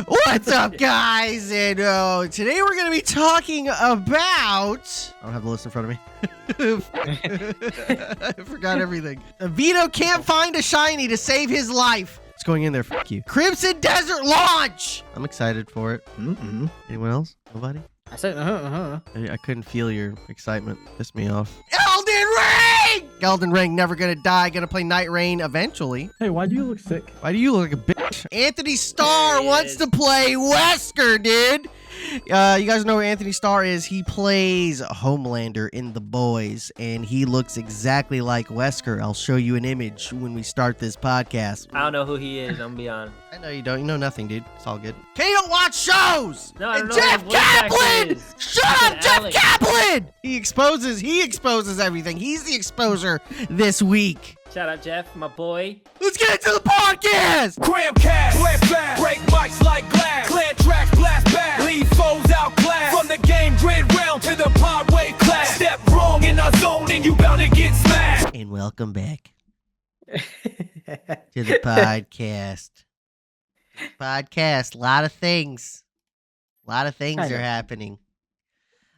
What's up, guys? And today we're going to be talking about... I don't have the list in front of me. I forgot everything. Vito can't find a shiny to save his life. It's going in there. Fuck you. Crimson Desert launch. I'm excited for it. Anyone else? Nobody? I said, I couldn't feel your excitement. Pissed me off. Elden Ring! Elden Ring, never gonna die. Gonna play Night Rain eventually. Hey, why do you look sick? Why do you look like a bitch? Anthony Starr wants to play Wesker, dude. You guys know who Anthony Starr is. He plays Homelander in The Boys, and he looks exactly like Wesker. I'll show you an image when we start this podcast. I don't know who he is. I'm gonna be honest. I know you don't. You know nothing, dude. It's all good. Okay, you don't watch shows. No, I don't know Jeff what voice actor Kaplan. is. Shut up, Jeff Alex. Kaplan. He exposes everything. He's the exposer this week. Shout out, Jeff, my boy. Let's get into the podcast. Cram, Kast, break mics like glass, clear tracks, blast back, leave foes outclassed. From the game grid realm to the podway class, step wrong in our zone and you bound to get smashed. And welcome back to the podcast. Podcast, a lot of things. A lot of things are happening.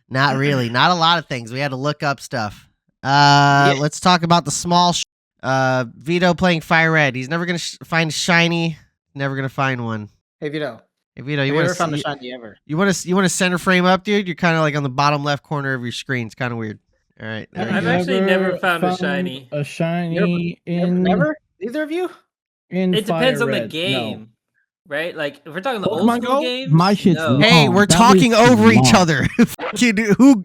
Not really. Not a lot of things. We had to look up stuff. Let's talk about the small Vito playing Fire Red. He's never going to find a shiny. Never going to find one. Hey, Vito. Hey, Vito, You never found a shiny ever. You want to center frame up, dude? You're kind of like on the bottom left corner of your screen. It's kind of weird. All right. There we I've go. actually never found a shiny. A shiny in Never? Either of you? in It depends Fire on the Red. game, right? Like, if we're talking the old Pokemon school Go? games, My shit's no. long. Hey, we're That talking was over each long. other.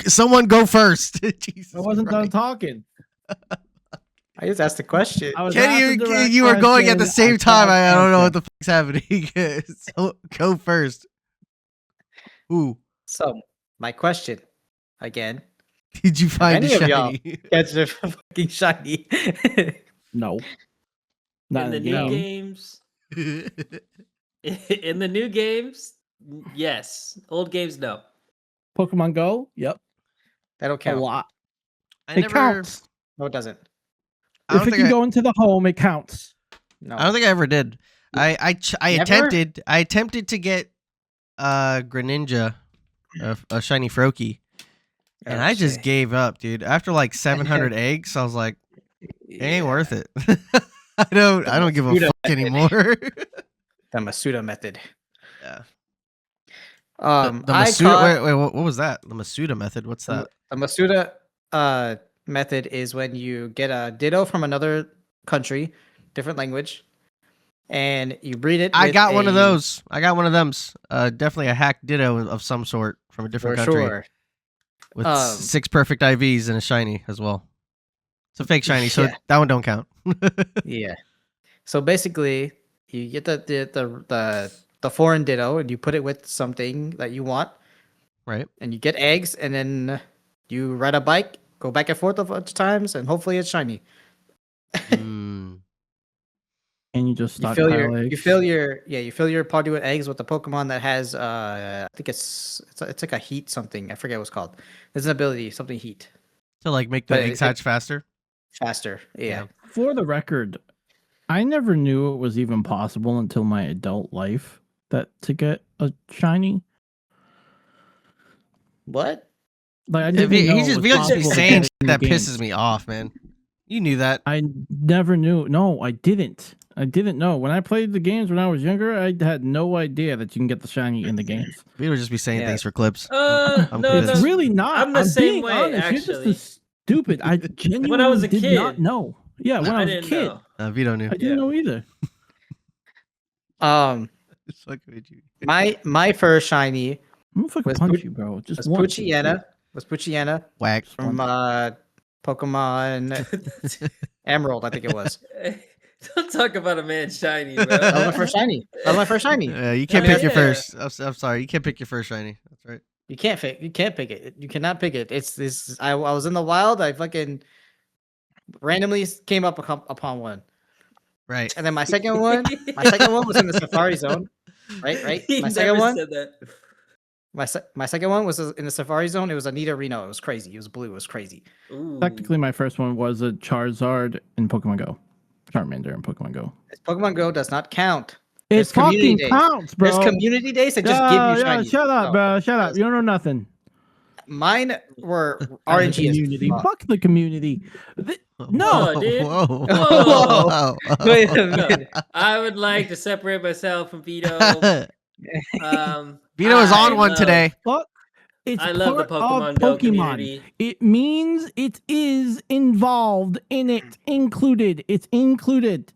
Someone go first. Jesus I wasn't done Christ. talking. I just asked a question. I was Kenny, asked a direct you were going at the question. same time. I don't know what the. the fuck's happening. So, go first. Ooh, So, my question, again. did you find a Any of y'all- shiny? Catch the fucking shiny. No. Not In the in new the game. games. In the new games, yes. Old games, no. Pokemon Go? Yep. That don't A count. lot. I It never. counts. No, it doesn't. I If don't it think can I, go into the home, it counts. No. I don't think I ever did. I Never? attempted to get Greninja, a shiny Froakie, and I just gave up, dude. After like 700 eggs, I was like, it ain't worth it. I don't give a Masuda fuck method. anymore. The Masuda method. Yeah. The The Masuda. Wait, what was that? The Masuda method. What's that? The Masuda method is when you get a Ditto from another country, different language, and you breed it. I with got one of a- those. I got one of them. Definitely a hacked Ditto of some sort from a for different country sure. with Um, 6 perfect IVs and a shiny as well. It's a fake shiny, so Yeah. that one don't count. Yeah. So basically, you get the foreign Ditto and you put it with something that you want, Right. and you get eggs, and then you ride a bike, go back and forth a bunch of times, and hopefully it's shiny. Mm. And you just You stockpile fill eggs. you fill your party with eggs with the Pokemon that has I think it's like a heat something. I forget what it's called. There's an ability, something heat. To like make the But eggs it- hatch faster. Faster. Yeah. For the record, I never knew it was even possible until my adult life to get a shiny. What? Like I If didn't he, know he it just was be possible to saying get shit in that the pisses games. me off, man. You knew that. I never knew. No, I didn't. I didn't know. When I played the games when I was younger, I had no idea that you can get the shiny in the games. We would just be saying Yeah. things for clips. No, I'm no. pissed. It's really not. I'm the same being way, honest. You're actually. just stupid. I genuinely was a did kid. not know. Yeah, when I was a didn't kid, know. Vito knew. I didn't know either. It's fucking with you. My first shiny I'm gonna fucking Was punch Pooch- you, bro. Just was once. Puchiana Whack. from Pokemon Emerald, I think it was. Don't talk about a man shiny, bro. That was my first shiny. That was my first shiny. You can't I mean, pick your yeah. first. I'm sorry. You can't pick your first shiny. That's right. You can't pick it. You cannot pick it. It's this. I was in the wild. I fucking randomly came upon one, Right. and then my second one was in the Safari Zone. Right. He My never second one. said that. My second one was in the Safari Zone. It was a Nidorino. It was crazy. It was blue. It was crazy. Ooh. Technically, my first one was a Charizard in Pokemon Go. Charmander in Pokemon Go. Pokemon Go does not count. It There's community fucking days. counts, bro. There's community days that just give you shinies. Shut up, No, bro. Shut up. does. You don't know nothing. Mine were The RNG. community. Fuck the community. No. Whoa, dude. Whoa. Whoa. Wait a No, minute. I would like to separate myself from Vito. Vito is on one love- today. Fuck. It's I love the part of Pokemon Go Pokemon. community. It means it is involved in it. Included. It's included.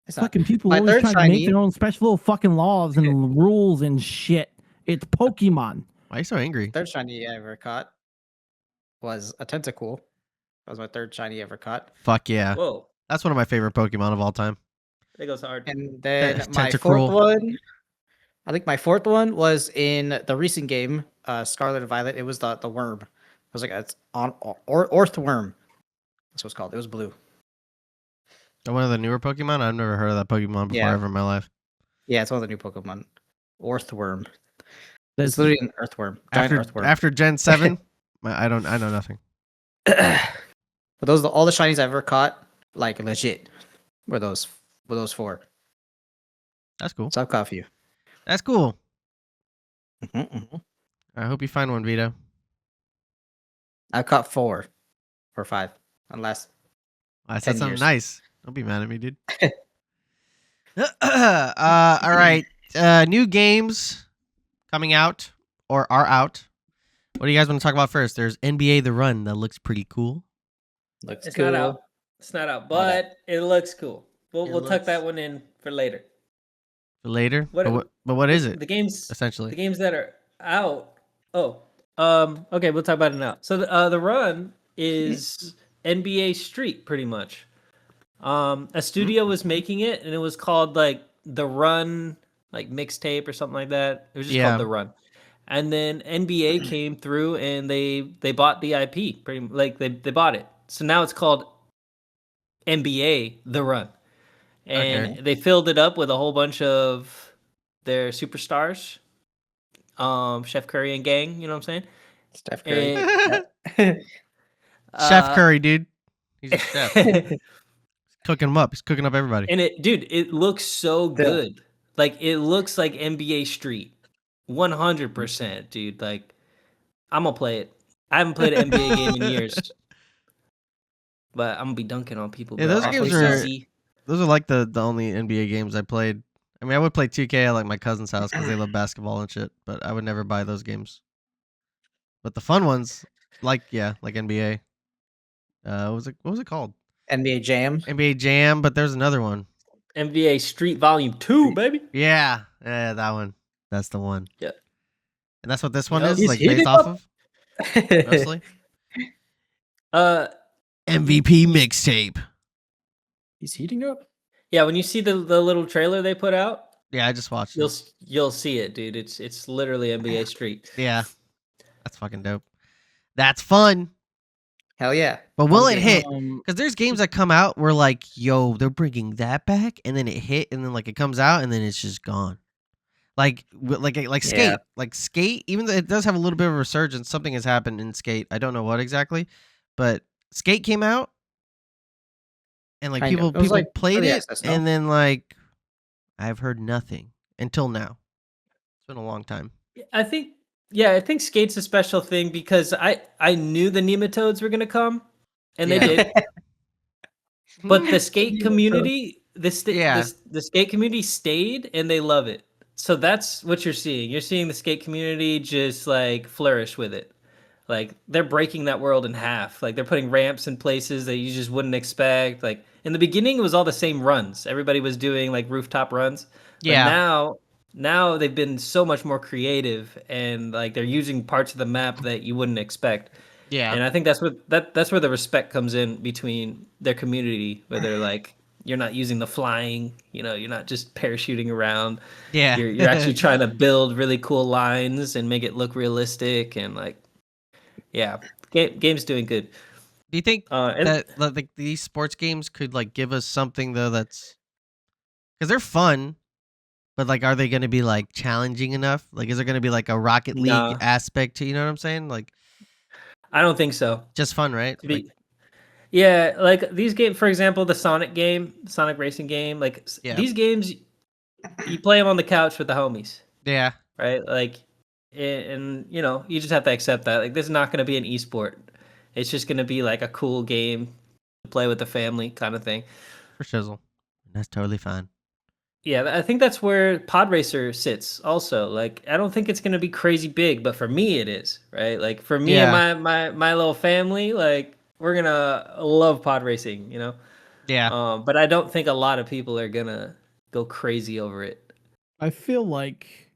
It's not. Fucking people My always third trying to make shiny- their own special little fucking laws and rules and shit. It's Pokemon. Why are you so angry? Third shiny I ever caught was a Tentacool. That was my third shiny ever caught. Fuck yeah. Whoa, That's one of my favorite Pokemon of all time. that goes hard. And then That's my Tentacruel. fourth one, I think my fourth one was in the recent game, Scarlet and Violet. It was the worm. It was like it's on Orthworm. That's what it's called. It was blue. One of the newer Pokemon? I've never heard of that Pokemon before Yeah. ever in my life. Yeah, it's one of the new Pokemon. Orthworm. That's It's literally an earthworm. Giant earthworm. After Gen 7, I know nothing. But those are all the shinies I've ever caught, like legit, were those four. That's cool. So I've caught a few. That's cool. Mhm. I hope you find one, Vito. I've caught 4 or 5, unless I said 10 something years. nice. Don't be mad at me, dude. All right. New games coming out or are out. What do you guys want to talk about first? There's NBA The Run. That looks pretty cool. looks It's cool. not out. It's not out, Not out. but it looks cool. We'll It tuck looks- that one in for later. For later. What- But what is it, The games essentially? the games that are out. Oh, okay, we'll talk about it now. So the run is NBA Street, pretty much. A studio was making it, and it was called like The Run, like mixtape or something like that. It was just Yeah. called The Run. And then NBA came through and they bought the IP, pretty like they bought it. So now it's called NBA The Run. And Okay. they filled it up with a whole bunch of their superstars. Chef Curry and gang, you know what I'm saying? Steph Curry. And, Chef Curry, dude. He's a chef. Cooking them up. He's cooking up everybody. And it looks so Yeah. good. Like it looks like NBA Street. 100%, dude. Like I'm gonna play it. I haven't played an NBA game in years. But I'm gonna be dunking on people. Yeah, bro. those I'll games play are- CZ. Those are like the only NBA games I played. I mean, I would play 2K at like my cousin's house because they love basketball and shit, but I would never buy those games. But the fun ones, like NBA. What was it called? NBA Jam. NBA Jam, but there's another one. NBA Street Volume 2, baby. Yeah, that one. That's the one. Yeah. And that's what this one Yeah, is he's like heating based off up. of mostly. MVP mixtape. He's heating up. Yeah, when you see the little trailer they put out, Yeah, I just watched you'll it. you'll see it, dude. It's literally NBA Street. Yeah, that's fucking dope. That's fun. Hell yeah. But will Fun it game. hit? Because there's games that come out where like, yo, they're bringing that back, and then it hit, and then like it comes out, and then it's just gone. Like Skate, Yeah. like Skate. Even though it does have a little bit of a resurgence, something has happened in Skate. I don't know what exactly, but Skate came out, and like Kind of. people It was, like, played early it, access, no? and then like I've heard nothing until now. It's been a long time. I think Skate's a special thing because I knew the nematodes were gonna come, and they Yeah. did. But the skate community, the Yeah. skate community stayed, and they love it. So that's what you're seeing. You're seeing the skate community just like flourish with it. Like they're breaking that world in half. Like they're putting ramps in places that you just wouldn't expect. Like in the beginning, it was all the same runs. Everybody was doing like rooftop runs. But Yeah. now they've been so much more creative, and like they're using parts of the map that you wouldn't expect. Yeah. And I think that's where the respect comes in between their community, where they're like, you're not using the flying, you're not just parachuting around. Yeah. You're actually trying to build really cool lines and make it look realistic, and like, yeah, game's doing good. Do you think And that like these sports games could like give us something though that's because they're fun, but like are they going to be like challenging enough? Like is there going to be like a Rocket League No. aspect to, you know what I'm saying? Like I don't think so. just fun, right? To be- Yeah, like these games, for example, the Sonic racing game, like Yeah. these games, you play them on the couch with the homies, Yeah. right? Like, and you know, you just have to accept that. Like, this is not going to be an esport. It's just going to be like a cool game to play with the family kind of thing. For shizzle. That's totally fine. Yeah, I think that's where Pod Racer sits also. Like, I don't think it's going to be crazy big, but for me it is, right? Like for me and my little family, like we're going to love pod racing, you know? Yeah. But I don't think a lot of people are going to go crazy over it. I feel like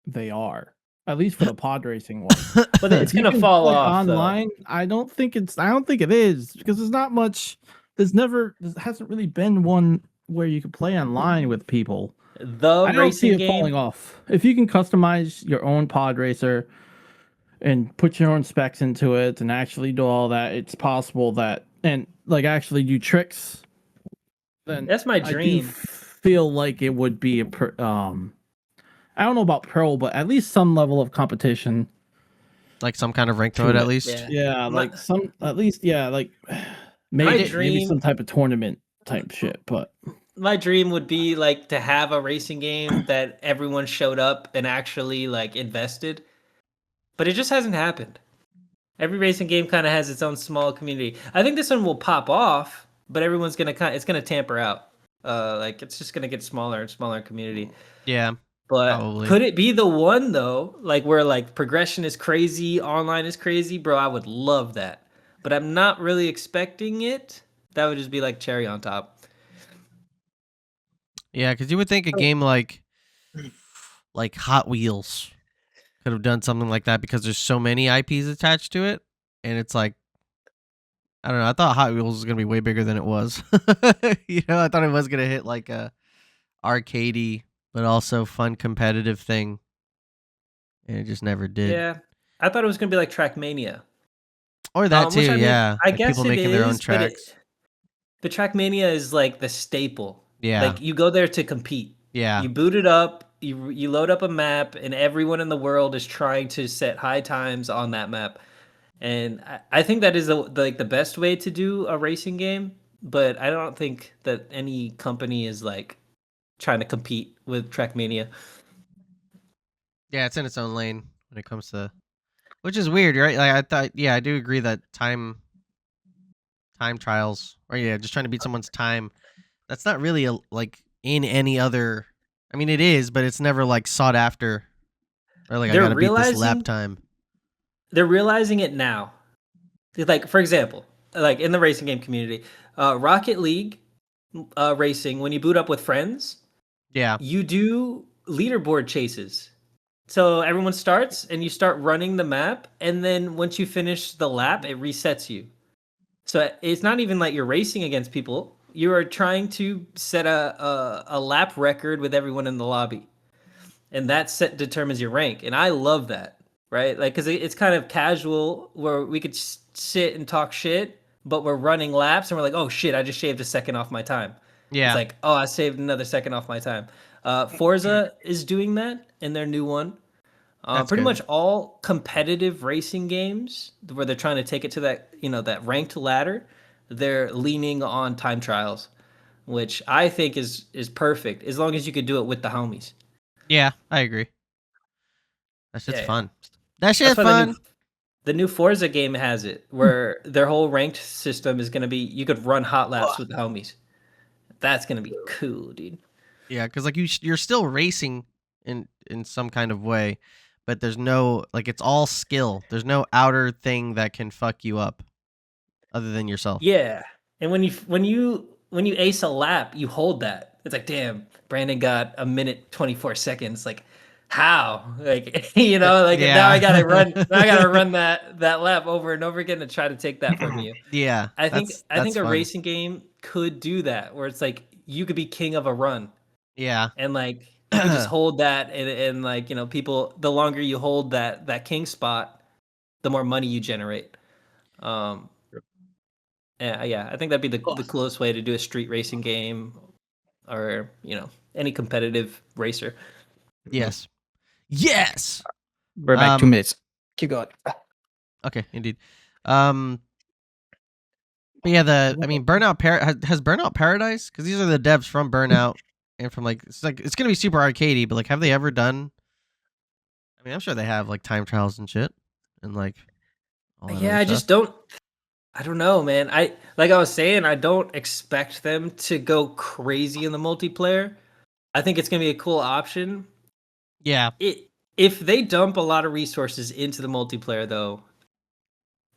they are, at least for the pod racing one. But it's If you going to can fall play off online. I don't think it is, because there's not much. There hasn't really been one where you could play online with people. though. I don't see Racing it game, falling off. If you can customize your own pod racer and put your own specs into it and actually do all that, it's possible that, and like actually do tricks, then that's my I do dream. feel like it would be I don't know about pro, but at least some level of competition. Like some kind of rank to it at least. Yeah. Yeah, My- like some, at least, yeah, like maybe dream- some type of tournament type shit. But My dream would be like to have a racing game that everyone showed up and actually like invested, but it just hasn't happened. Every racing game kind of has its own small community. I think this one will pop off, but everyone's gonna it's gonna tamper out. Like it's just gonna get smaller and smaller community. Yeah. But Probably. could it be the one though, like where like progression is crazy, online is crazy, bro? I would love that, but I'm not really expecting it. That would just be like cherry on top. Yeah, because you would think a game like Hot Wheels could have done something like that, because there's so many IPs attached to it, and it's like, I don't know. I thought Hot Wheels was gonna be way bigger than it was. I thought it was gonna hit like a arcadey but also fun competitive thing, and it just never did. Yeah, I thought it was gonna be like Trackmania. Or that too. Which, I mean, yeah, I like guess people it making their own is, but tracks. the Trackmania is like the staple. Yeah. Like you go there to compete. Yeah. You boot it up, you load up a map, and everyone in the world is trying to set high times on that map. And I think that is the best way to do a racing game. But I don't think that any company is like trying to compete with Trackmania. Yeah, it's in its own lane when it comes to, which is weird, right? Like I thought, yeah, I do agree that time trials, or just trying to beat someone's time, that's not really like in any other. I mean, it is, but it's never like sought after, or like I gotta beat this lap time. They're realizing it now. Like for example, like in the racing game community, Rocket League racing, when you boot up with friends, Yeah. you do leaderboard chases. So everyone starts and you start running the map, and then once you finish the lap, it resets you. So it's not even like you're racing against people. You are trying to set a lap record with everyone in the lobby, and that set determines your rank. And I love that, right? Like, because it's kind of casual where we could sit and talk shit, but we're running laps and we're like, oh shit, I just shaved a second off my time. Yeah. It's like, oh, I saved another second off my time. Forza is doing that in their new one. Pretty much all competitive racing games where they're trying to take it to that, that ranked ladder, they're leaning on time trials, which I think is perfect as long as you could do it with the homies. Yeah, I agree. That shit's fun. That shit's fun. The new Forza game has it where their whole ranked system is going to be, you could run hot laps with the homies. That's going to be cool, dude. Yeah, because like you're still racing in some kind of way, but there's no, like, it's all skill. There's no outer thing that can fuck you up other than yourself. Yeah. And when you ace a lap, you hold that. It's like, damn, Brandon got a minute 24 seconds. Like, how? Like, now I gotta run. Now I gotta run that lap over and over again to try to take that from you. Yeah, I think a fun. racing game could do that, where it's like you could be king of a run. Yeah, and like you could just hold that, and like people, the longer you hold that king spot, the more money you generate. Yeah, I think that'd be the coolest way to do a street racing game, or any competitive racer. Yes. Yes. We're back 2 minutes. Keep going. Okay, indeed. But yeah, Burnout has Burnout Paradise, because these are the devs from Burnout and from it's gonna be super arcadey, but like, have they ever done? I mean, I'm sure they have like time trials and shit, and like all that Yeah, other I stuff. just don't. I don't know, man. Like I was saying, I don't expect them to go crazy in the multiplayer. I think it's gonna be a cool option. Yeah. If they dump a lot of resources into the multiplayer, though,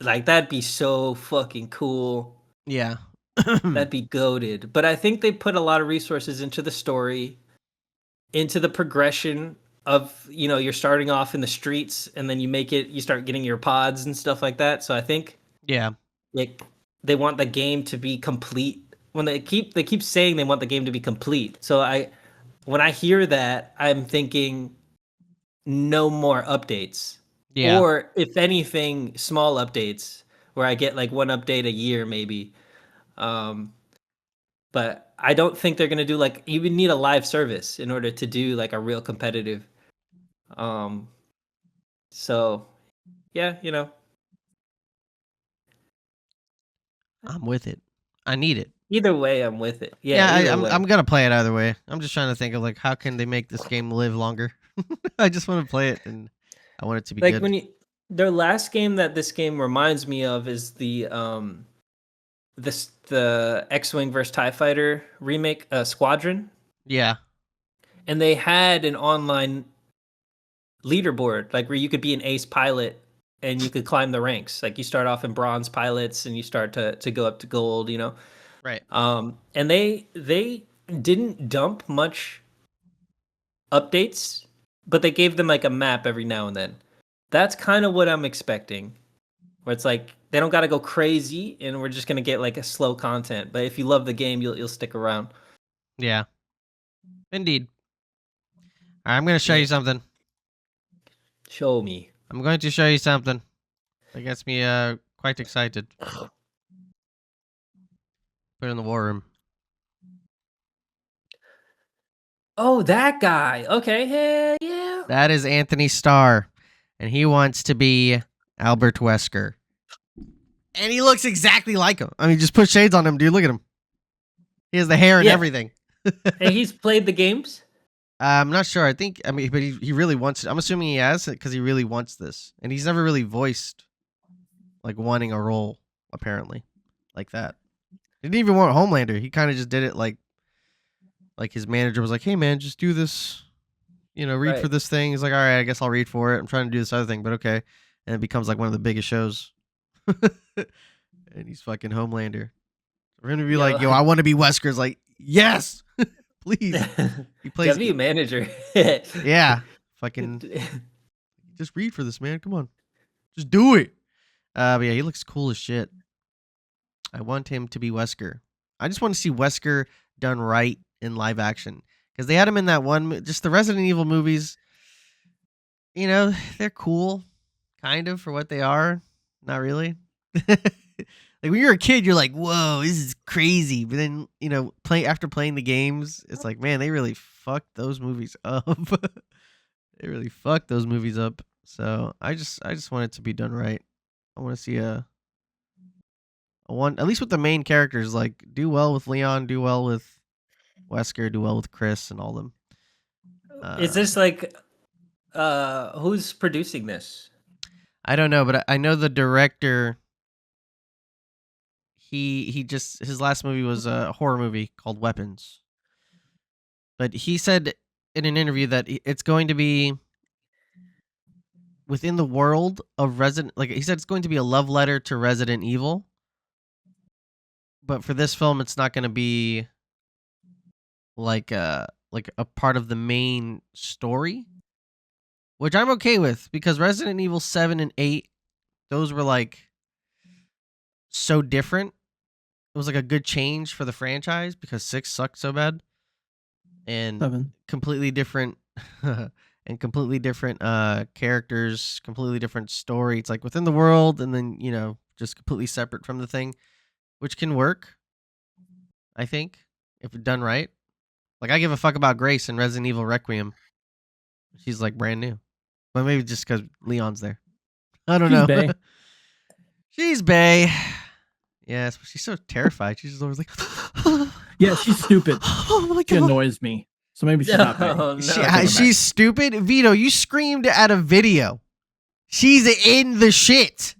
like that'd be so fucking cool. Yeah. That'd be goated. But I think they put a lot of resources into the story, into the progression of, you're starting off in the streets and then you start getting your pods and stuff like that. So I think Yeah. like they want the game to be complete. When they keep saying they want the game to be complete. So when I hear that, I'm thinking no more updates. Yeah. Or if anything, small updates where I get like one update a year maybe. But I don't think they're gonna do like, you would need a live service in order to do like a real competitive. So yeah, I'm with it. I need it. either way, I'm with it. Yeah, either I'm way. I'm gonna play it either way. I'm just trying to think of like, how can they make this game live longer? I just want to play it, and I want it to be Like good. their last game that this game reminds me of is the X-Wing vs TIE Fighter remake, Squadron. Yeah. And they had an online leaderboard, like where you could be an ace pilot and you could climb the ranks. Like you start off in bronze pilots and you start to go up to gold, Right. And they didn't dump much updates, but they gave them like a map every now and then. That's kind of what I'm expecting, where it's like they don't got to go crazy and we're just gonna get like a slow content. But if you love the game, you'll stick around. Yeah. Indeed. I'm going to show you something. Show me. I'm going to show you something that gets me quite excited. Put it in the war room. Oh, that guy. Okay, hell yeah. That is Anthony Starr, and he wants to be Albert Wesker. And he looks exactly like him. I mean, just put shades on him, dude. Look at him. He has the hair and everything. And he's played the games? I'm not sure. But he really wants it. I'm assuming he has it because he really wants this. And he's never really voiced, like, wanting a role, apparently, like that. He didn't even want Homelander. He kind of just did it like his manager was like, hey, man, just do this, read for this thing. He's like, all right, I guess I'll read for it. I'm trying to do this other thing, but okay. And it becomes like one of the biggest shows. And he's fucking Homelander. We're gonna be like, yo, I want to be Wesker's. Like, yes, please. He plays. Gotta be a manager. Yeah, fucking. Just read for this, man. Come on, just do it. But yeah, he looks cool as shit. I want him to be Wesker. I just want to see Wesker done right in live action, because they had him in that one, just the Resident Evil movies. They're cool, kind of, for what they are. Not really. Like, when you're a kid, you're like, whoa, this is crazy. But then, after playing the games, it's like, man, they really fucked those movies up. They really fucked those movies up. So I just want it to be done right. I want to see a one, at least with the main characters, like, do well with Leon, do well with Wesker, do well with Chris and all them. Is this like, who's producing this? I don't know, but I know the director. He just, his last movie was a horror movie called Weapons. But he said in an interview that it's going to be within the world of Resident, like he said, it's going to be a love letter to Resident Evil. But for this film, it's not going to be like a part of the main story, which I'm okay with, because Resident Evil 7 and 8, those were like so different. It was like a good change for the franchise, because 6 sucked so bad. And 7. completely different characters, completely different story. It's like within the world, and then, just completely separate from the thing, which can work, I think, if done right. Like, I give a fuck about Grace in Resident Evil Requiem. She's like brand new. But maybe just because Leon's there. I don't know. Bae. She's Bae. Yeah, she's so terrified. She's just always like, Yeah, she's stupid. Oh my She god. annoys me. So maybe she's not bad. No, She's stupid. Vito, you screamed at a video. She's in the shit.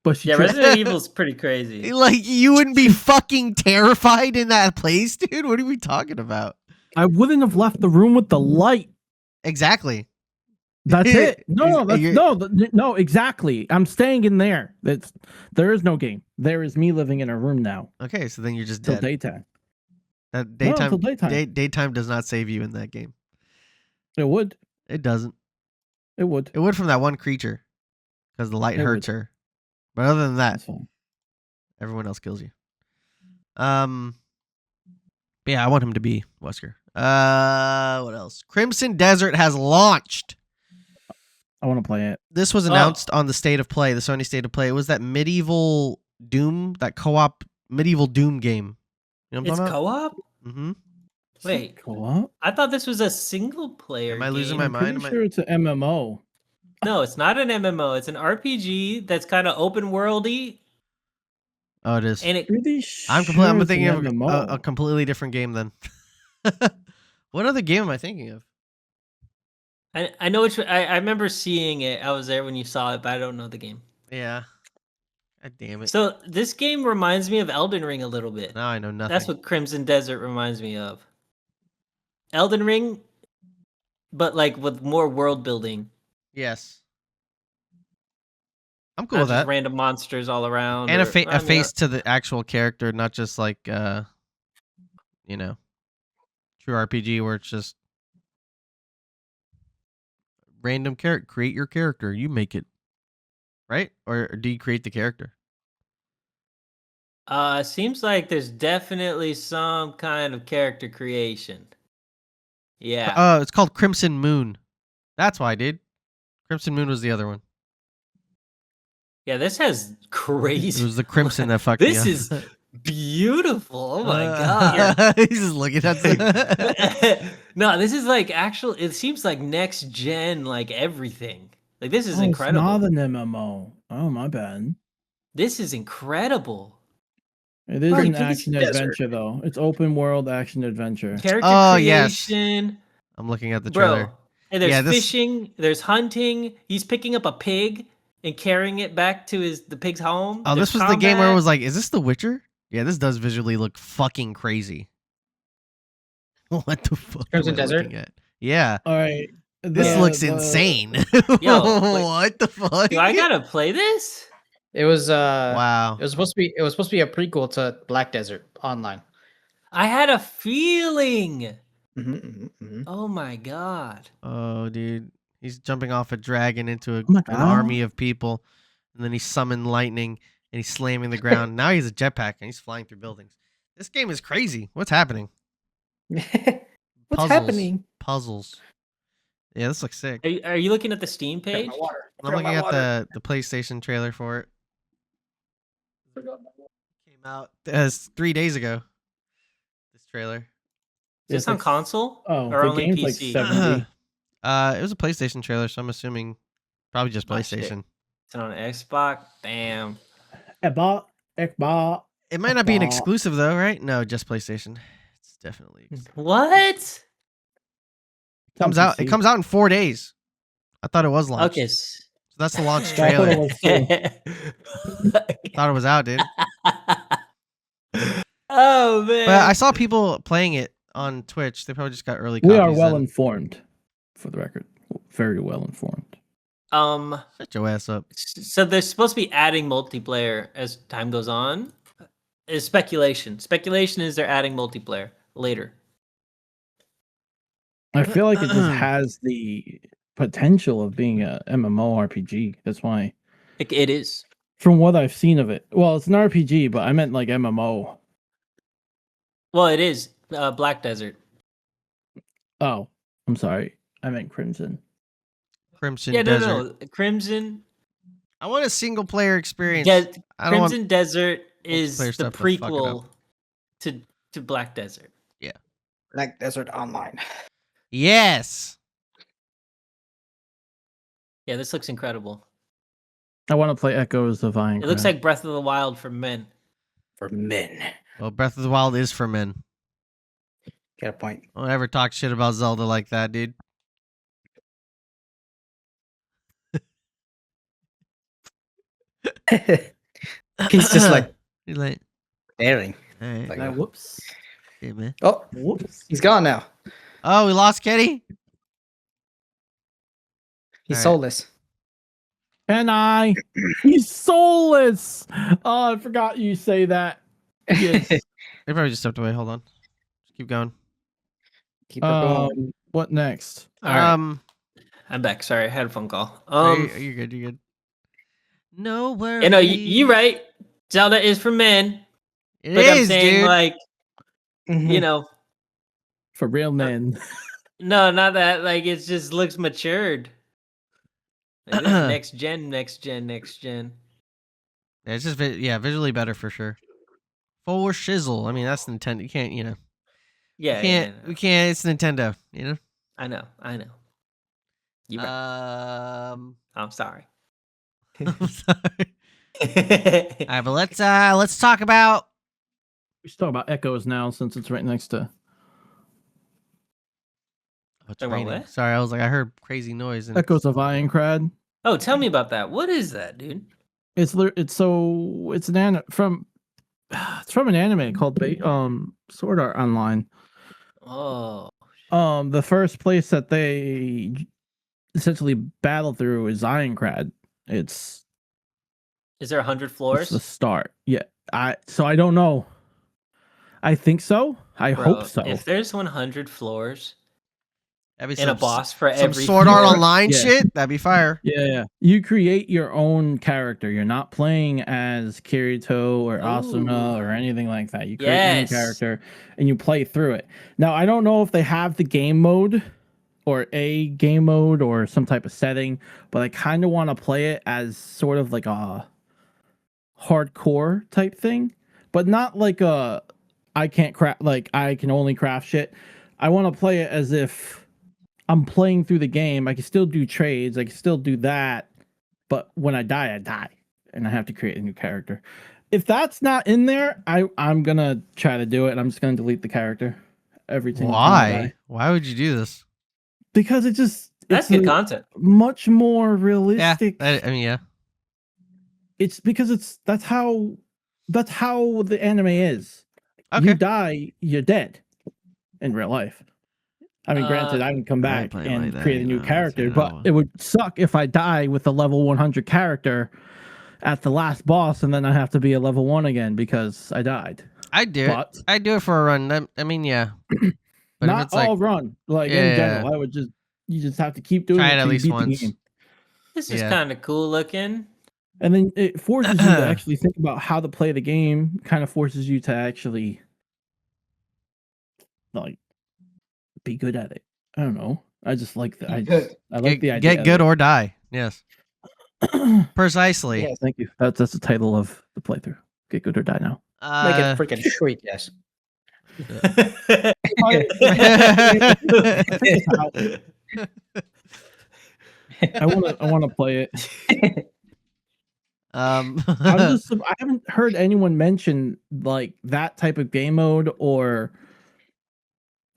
But she yeah, tried- Resident Evil's pretty crazy. Like, you wouldn't be fucking terrified in that place, dude? What are we talking about? I wouldn't have left the room with the light. Exactly. That's it. No, You're- no, exactly. I'm staying in there. There is no game. There is me living in a room now Okay, so then you're just till dead. daytime. That No, daytime, till daytime. daytime does not save you in that game. It would. It doesn't. It would. It would from that one creature, because the light It hurts would. her. But other than that, That's fine. everyone else kills you. But yeah, I want him to be Wesker. What else? Crimson Desert has launched. I want to play it. This was announced on the State of Play, the Sony State of Play. It was that medieval Doom, that co-op medieval Doom game. You know what I'm It's talking co-op? about? Mm-hmm. Wait, Co-op? I thought this was a single player. Am I losing game. my I'm mind? pretty sure it's an MMO. No, it's not an MMO. It's an RPG that's kind of open worldy, Oh, it is. and it Pretty I'm sure I'm it's thinking an of MMO. a completely different game then. What other game am I thinking of? I know which. I remember seeing it. I was there when you saw it, but I don't know the game. Yeah. God damn it. So this game reminds me of Elden Ring a little bit. Now I know nothing. That's what Crimson Desert reminds me of. Elden Ring, but like with more world building. Yes. I'm cool Not with just that. random monsters all around. And or- a I mean, face to the actual character, not just like true RPG where it's just random character. Create your character. You make it. Right? Or do you create the character? Seems like there's definitely some kind of character creation. Yeah. Oh, it's called Crimson Moon. That's why, dude. Crimson Moon was the other one. Yeah, this has crazy. It was the Crimson that fucked me This up. is beautiful. Oh my god. He's just looking at the... No, this is like actual. It seems like next gen, like everything. Like this is Oh, incredible. It's not an MMO. Oh, my bad. This is incredible. It is Right, an Crimson action Desert. adventure, though. It's open world action adventure. Character Oh, yes. creation, I'm looking at the trailer. bro. And there's Yeah, this- fishing. There's hunting. He's picking up a pig and carrying it back to the pig's home. Oh, There's this was the game where it combat. was like, is this The Witcher? Yeah, this does visually look fucking crazy. What the fuck? Crimson am I Desert? looking at? Yeah. All right. This looks insane. Yo, wait. What the fuck? Do I gotta play this? It was Wow. it was supposed to be a prequel to Black Desert Online. I had a feeling. Mm-hmm. Oh my god. Oh, dude. He's jumping off a dragon into Oh my an God. army of people. And then he summoned lightning and he's slamming the ground. Now he's a jetpack and he's flying through buildings. This game is crazy. What's happening? What's Puzzles. happening? Puzzles. Yeah, this looks sick. Are you looking at the Steam page? I'm looking at the PlayStation trailer for it. Came out 3 days ago. This trailer. Is this on It's- console? Oh, or the only game's like PC? 70. It was a PlayStation trailer, so I'm assuming probably just Oh, shit. PlayStation. It's on Xbox. Damn. Eba. It might not be an Aw. exclusive though, right? No, just PlayStation. It's definitely What? comes out. It comes out in 4 days. I thought it was launched. Okay. So that's the launch Yeah, I thought it trailer. was too. Thought it was out, dude. Oh man. But I saw people playing it on Twitch. They probably just got early We are copies well then. informed, for the record. Very well informed. Shut your ass up. So they're supposed to be adding multiplayer as time goes on. Is speculation. Speculation is they're adding multiplayer later. I feel like it just has the potential of being a MMO RPG. That's why, It is. from what I've seen of it. Well, it's an RPG, but I meant like MMO. Well, it is Black Desert. Oh, I'm sorry. I meant Crimson. Crimson Yeah, Desert. no. Crimson. I want a single player experience. Des- I don't want. Crimson Desert is multiplayer the stuff to fuck it prequel up. to Black Desert. Black Desert Online. Yes. Yeah, this looks incredible. I want to play Echoes of Iron. It looks like Breath of the Wild for men. For men. Well, Breath of the Wild is for men. Get a point. Don't ever talk shit about Zelda like that, dude. He's just like He's like, staring. all right, Like, whoops. hey, man. oh, Whoops. he's gone now. Oh, we lost Kenny. He's All right. soulless. And he's soulless. Oh, I forgot you say that. Yes. They probably just stepped away. Hold on. Just keep going. Keep it going. What next? All right. I'm back. Sorry, I had a phone call. You're good. You're good. No worries. You know, you right. Zelda is for men. It But is, I'm saying, dude. like, Mhm. you know, For real men. no, not that. Like, it just looks matured. Like, this is next gen. Yeah, it's just visually better for sure. For shizzle. I mean, that's Nintendo. You can't, you know. Yeah, We can't. It's Nintendo. You know. I know. You right. I'm sorry. I'm sorry. All right, but let's talk about. We should talk about Echoes now since it's right next to. Oh, it's Talking about raining. what? Sorry, I was like, I heard crazy noise. And Echoes of Ironcrad. Oh, tell me about that. What is that, dude? It's from an anime called Sword Art Online. Oh, The first place that they essentially battle through is Ironcrad. Is there 100 it's floors? the start. Yeah. I don't know. I think so. I Bro, hope so. If there's 100 floors That'd be and a boss for some every Sword Art floor, Online Yeah. shit. That'd be fire. Yeah. You create your own character. You're not playing as Kirito or Asuna Ooh. or anything like that. You create your own Yes. character and you play through it. Now, I don't know if they have the game mode or a game mode or some type of setting, but I kind of want to play it as sort of like a hardcore type thing, but not like I can't craft, like I can only craft shit. I want to play it as if I'm playing through the game. I can still do trades. I can still do that. But when I die, and I have to create a new character. If that's not in there, I'm going to try to do it. And I'm just going to delete the character every single time I die. Why would you do this? Because that's it's good content. much more Yeah. realistic. I mean, yeah. It's because that's how the anime is. Okay. You die, you're dead in real life. I mean, granted, I can come I ain't back playing and like that, create a you new know, character, so- but it would suck if I die with a level 100 character at the last boss, and then I have to be a level 1 again because I died. I'd do it. But I'd do it for a run. I mean, yeah. But if not it's like, all run. Like Yeah. in general, you just have to keep doing Try it it at till you least beat once. the game. This is Yeah. kind of cool looking. And then it forces you to actually think about how to play the game. Kind of forces you to actually like be good at it. I don't know. I just like the I like the idea. get good or die. Yes. Precisely. Yes. Thank you. That's the title of the playthrough. Get good or die now. Make it freaking shriek, yes. I want to play it. Um, I haven't heard anyone mention like that type of game mode, or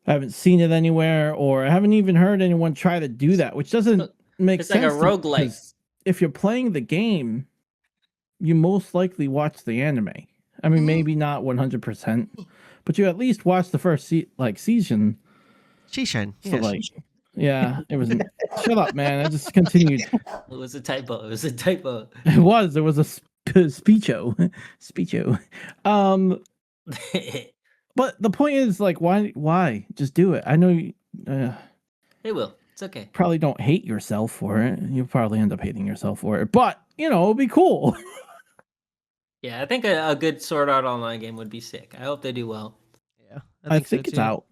I haven't seen it anywhere, or I haven't even heard anyone try to do that, which doesn't make It's like sense. a to me, roguelike. because if you're playing the game, you most likely watch the anime. I mean, maybe not 100%, but you at least watch the first season. Shishan. So Yes. like, yeah, it was. Shut up, man! I just continued. It was a typo. It was a speecho. But the point is, like, why just do it? I know you It will. It's okay. probably don't hate yourself for it. You'll probably end up hating yourself for it, but it'll be cool. Yeah, I think a good Sword Art Online game would be sick. I hope they do well. Yeah. I think it's out.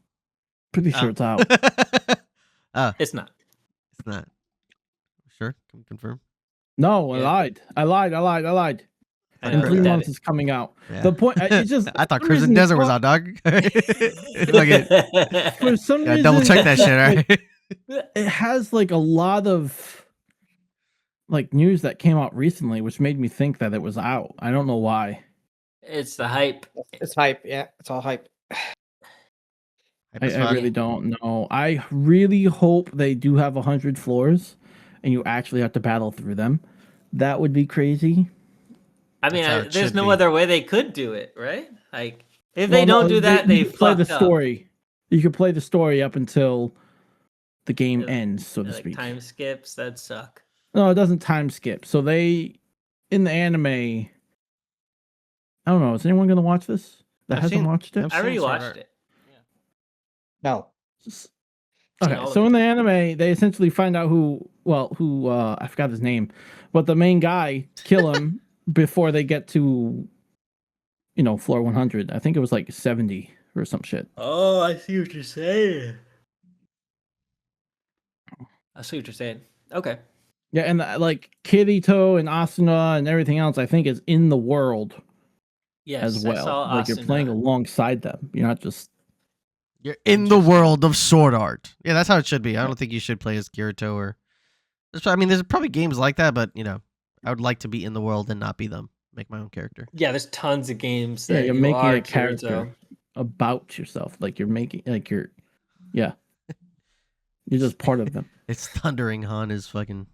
Pretty sure it's out. It's not. It's not. Sure. Can we confirm? No, Yeah. I lied. I In know, 3 damn months, it's coming out. Yeah. The point, it's just. I thought for some Crimson reason, Desert was out, dog. Fucking- For some gotta reason, double check that shit, all right? it has like a lot of like news that came out recently, which made me think that it was out. I don't know why. It's the hype. It's hype. Yeah, it's all hype. I really don't know. I really hope they do have 100 floors, and you actually have to battle through them. That would be crazy. I mean, That's how it there's should no be. other way they could do it, right? Like, if Well, they no, don't do that, you they could play the fucked up. story. You could play the story up until the game ends, so to Like speak. time skips that suck. No, it doesn't time skip. So they, in the anime, I don't know. Is anyone gonna watch this that I've hasn't seen- watched it? I've I already seen Sword watched Art. it. No. Seen Okay, all of so it. in the anime, they essentially find out who I forgot his name, but the main guy kill him before they get to, floor 100. I think it was like 70 or some shit. Oh, I see what you're saying. I see what you're saying. Okay. Yeah, and like Kirito and Asuna and everything else, I think is in the world Yes, as I well. saw Like you're playing Asuna. alongside them. You're not just. You're in the Interesting. world of Sword Art. Yeah, that's how it should be. I don't think you should play as Kirito or. I mean, there's probably games like that, but I would like to be in the world and not be them. Make my own character. Yeah, there's tons of games Yeah, that you're you making are a character Kirito. about yourself. Like you're making yeah. You're just part of them. It's Thundering Han is fucking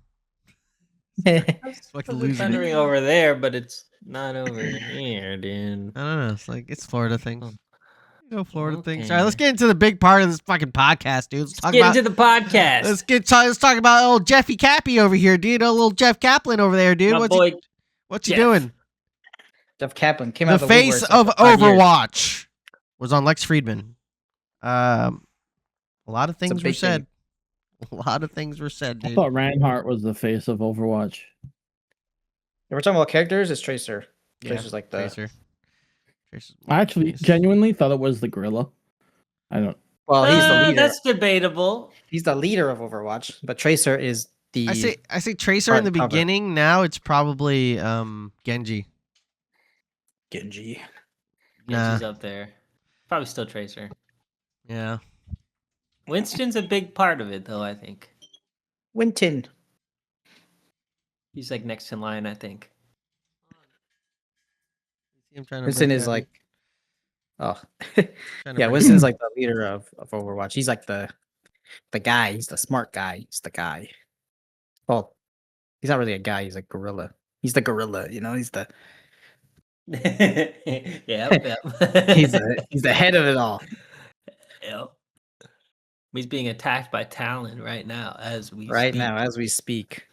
It's fucking It's losing it. thundering over there, but it's not over here, dude. I don't know. It's like it's Florida things. Florida things. Okay. All right, let's get into the big part of this fucking podcast, dude. Let's talk Get about. into the podcast. Let's talk about old Jeffy Cappy over here, dude. A little Jeff Kaplan over there, dude. My What's boy, you Jeff. doing? Jeff Kaplan came The out of face woodworks of after 5 years. Overwatch was on Lex Friedman. A lot of things were big thing. said. A lot of things were said, I dude. thought Reinhardt was the face of Overwatch. If we're talking about characters, it's Tracer. Yeah, Tracer's like the. Tracer. Tracer's I actually genuinely thought it was the gorilla. I don't. Well, he's the leader. That's debatable. He's the leader of Overwatch, but Tracer is the. I say Tracer in the front cover. beginning. Now it's probably Genji. Genji. Nah. She's up there. Probably still Tracer. Yeah. Winston's a big part of it, though, I think. Winton. He's like next in line, I think. I'm trying to Winston break is out like. Oh. here. Trying to Yeah, break Winston's like the leader of Overwatch. He's like the guy. He's the smart guy. He's the guy. Well, he's not really a guy. He's a gorilla. He's the gorilla. He's the Yep. he's the head of it all. Yep. He's being attacked by Talon right now as we Right speak. now, as we speak,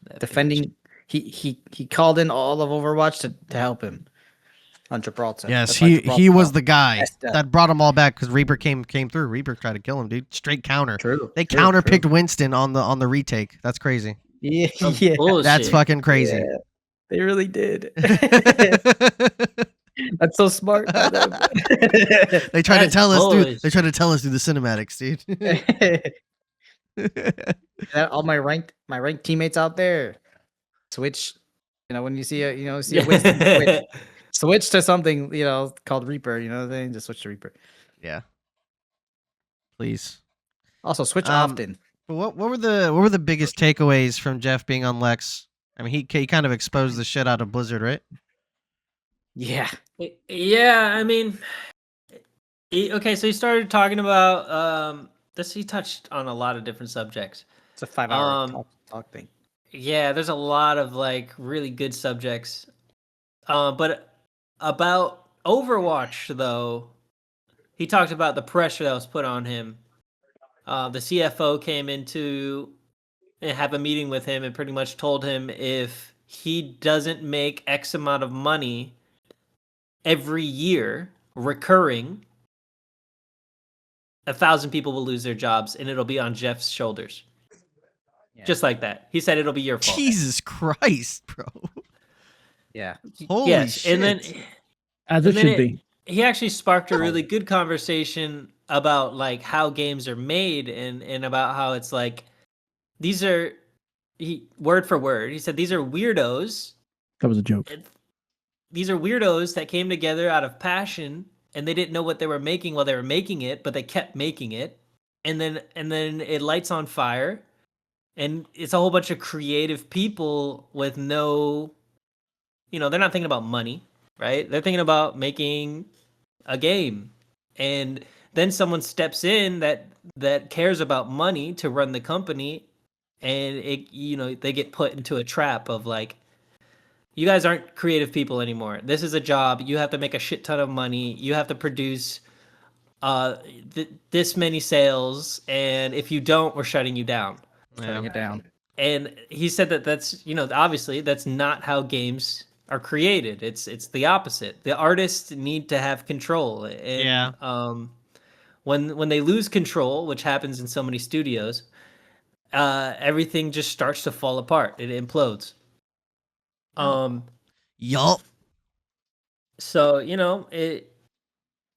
That defending. He called in all of Overwatch to help him on Gibraltar. Yes, That's why he Gibraltar was the guy messed up. that brought them all back because Reaper came through. Reaper tried to kill him, dude. Straight counter. True. They true, counterpicked true. Winston on the retake. That's crazy. Yeah, Some yeah, bullshit. That's fucking crazy. yeah, they really did. That's so smart. by them. They tried to That's tell us through. bullshit. They tried to tell us through the cinematics, dude. All my ranked teammates out there, switch. When you see a Winston switch to something called Reaper. Then just switch to Reaper. Yeah. Please. Also switch Um, often. But what were the biggest takeaways from Jeff being on Lex? I mean, he kind of exposed the shit out of Blizzard, right? Yeah. Yeah, I mean, okay, so he started talking about this. He touched on a lot of different subjects. It's a 5-hour Um, talk thing. Yeah, there's a lot of like really good subjects. But about Overwatch though, he talked about the pressure that was put on him. The CFO came into and have a meeting with him and pretty much told him if he doesn't make X amount of money every year recurring, 1,000 people will lose their jobs and it'll be on Jeff's shoulders. Yeah. Just like that. He said it'll be your fault. Jesus Christ, bro. Yeah. Holy yes, shit. and then As And it then should be. he actually sparked a really good conversation about like how games are made and about how it's like these are word for word. He said these are weirdos. That was a joke. These are weirdos that came together out of passion and they didn't know what they were making while they were making it, but they kept making it. And then it lights on fire. and it's a whole bunch of creative people with no, they're not thinking about money, right? They're thinking about making a game, and then someone steps in that cares about money to run the company, and they get put into a trap of like, you guys aren't creative people anymore. This is a job. You have to make a shit ton of money. You have to produce uh this many sales, and if you don't, we're shutting you down. Shutting it down. And he said that's obviously that's not how games are created. It's the opposite. The artists need to have control, and when they lose control, which happens in so many studios, everything just starts to fall apart. It implodes. Yup. So it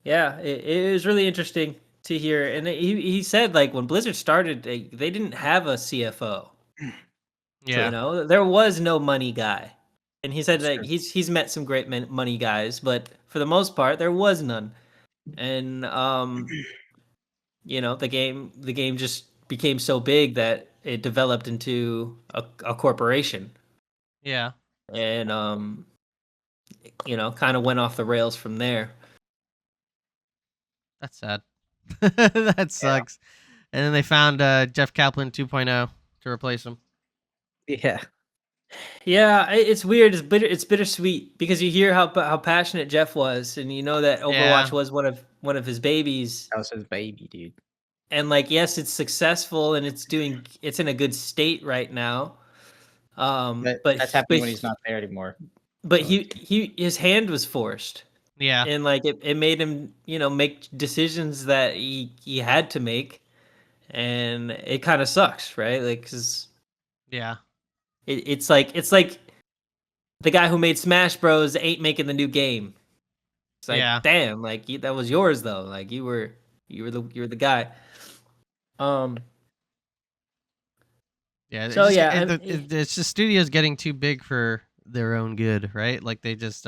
was really interesting to hear. And he said, like, when Blizzard started, they didn't have a CFO. Yeah. So, there was no money guy. And he said that he's met some great money guys, but for the most part, there was none. And the game just became so big that it developed into a corporation. Yeah. And kind of went off the rails from there. That's sad. That sucks. And then they found Jeff Kaplan 2.0 to replace him. Yeah. Yeah, it's weird. It's bittersweet because you hear how passionate Jeff was, and you know that Overwatch was one of his babies. That was his baby, dude. And like, yes, it's successful and it's in a good state right now. But that's happening when he's not there anymore. But his hand was forced. Yeah. And like it made him, make decisions that he had to make, and it kind of sucks, right? Like, 'cause it's like the guy who made Smash Bros ain't making the new game. It's like, damn, like that was yours though. Like you were the guy. Yeah. So it's just studios getting too big for their own good, right? Like they just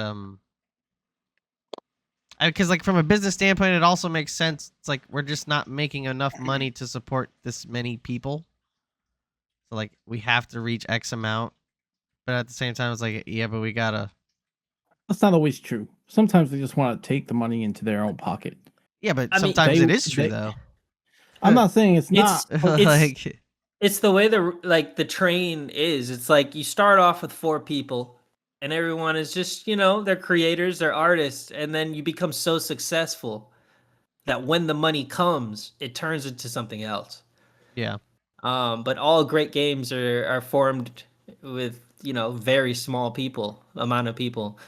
because like from a business standpoint, it also makes sense. It's like we're just not making enough money to support this many people. So like we have to reach X amount, but at the same time, it's like but we gotta. That's not always true. Sometimes they just want to take the money into their own pocket. Yeah, but sometimes it is true though. I'm not saying it's not. It's the way the train is. It's like you start off with 4 people, and everyone is just they're creators, they're artists, and then you become so successful that when the money comes, it turns into something else. Yeah. But all great games are formed with very small amount of people,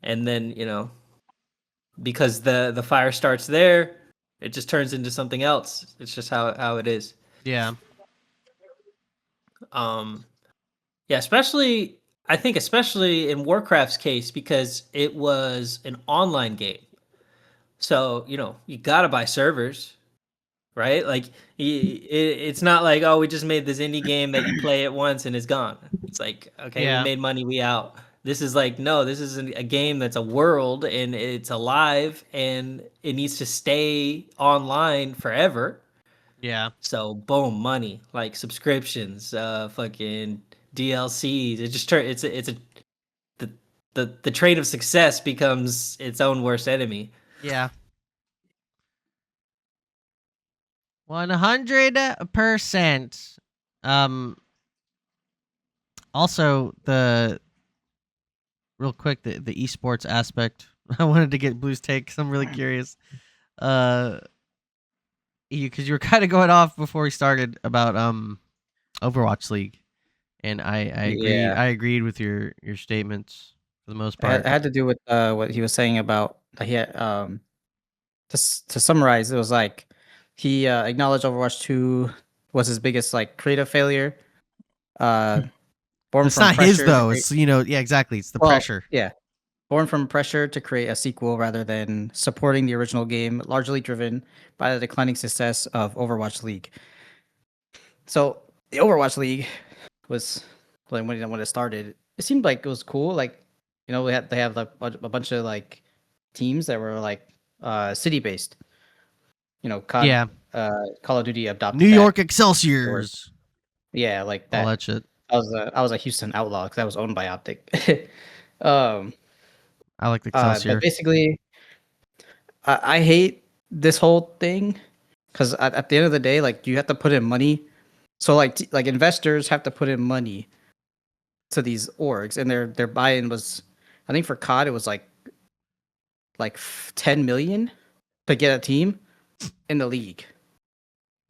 and then because the fire starts there, it just turns into something else. It's just how it is. Yeah. Especially in Warcraft's case, because it was an online game. So, you got to buy servers, right? Like it's not like, oh, we just made this indie game that you play it once and it's gone. It's like, okay, we made money, we out. This is like, no, this is a game that's a world and it's alive and it needs to stay online forever. Yeah. So boom, money, like subscriptions, fucking DLCs. It just the train of success becomes its own worst enemy. Yeah. 100%. Also, real quick, the esports aspect. I wanted to get Blue's take because I'm really curious. Because you were kind of going off before we started about Overwatch League, and I agree. Yeah. I agreed with your statements for the most part. It had to do with what he was saying about he had, to summarize, it was like he acknowledged Overwatch 2 was his biggest like creative failure. Born It's from not pressure his to though. create- It's exactly. It's the pressure. Yeah. Born from pressure to create a sequel rather than supporting the original game, largely driven by the declining success of Overwatch League. So the Overwatch League was when it started. It seemed like it was cool. Like they have like a bunch of like teams that were like city based. Call of Duty adopted New that. York Excelsiors. Yeah, like All that. that shit. I was a Houston Outlaw because I was owned by Optic. um, I like the but Excelsior. basically, I hate this whole thing because at the end of the day, like you have to put in money. So like investors have to put in money to these orgs, and their buy-in was, I think for COD it was like 10 million to get a team in the league.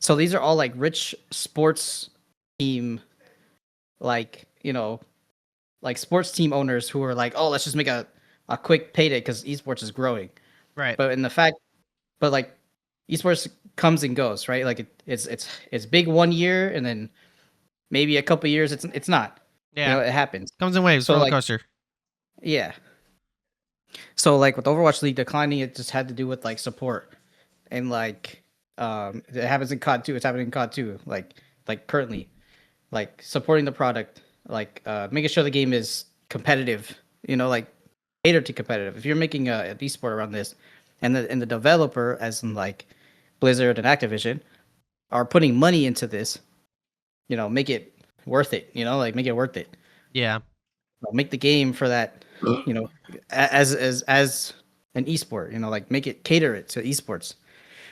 So these are all like rich sports team, like like sports team owners who are like, oh, let's just make a quick payday because esports is growing. Right. But in the fact, but like esports comes and goes, right? Like it's big 1 year and then maybe a couple years it's not. Yeah. It happens. Comes in waves. So Roller like coaster. yeah. So like with Overwatch League declining, it just had to do with like support and like it happens in COD 2. It's happening in COD 2. Like currently, like supporting the product, like making sure the game is competitive. Like cater to competitive. If you're making an esport around this, and the developer, as in like Blizzard and Activision, are putting money into this, make it worth it. Like make it worth it. Yeah. Make the game for that. As an esport. Like make it cater it to esports.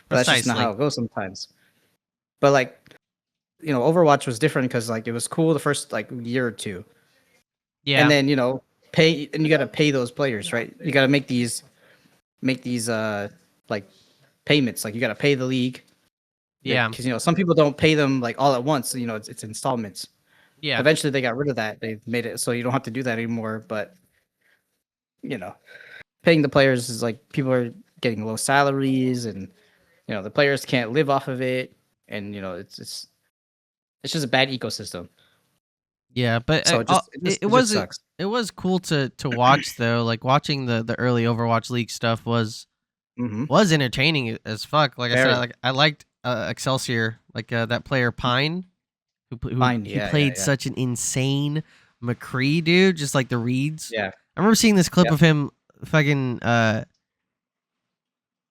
But that's just not how it goes sometimes. But like, Overwatch was different because like it was cool the first like year or two. Yeah. And then pay, and you got to pay those players, right? You got to make these like payments. Like you got to pay the league. Yeah. Because some people don't pay them like all at once. It's installments. Yeah. Eventually they got rid of that. They made it so you don't have to do that anymore. But paying the players is like people are getting low salaries, and the players can't live off of it, and it's just a bad ecosystem. Yeah, but So it just sucks. It was cool to watch though. Like watching the early Overwatch League stuff was entertaining as fuck. Like I said, I liked Excelsior, like that player Pine, who played such an insane McCree dude, just like the reads. Yeah, I remember seeing this clip of him fucking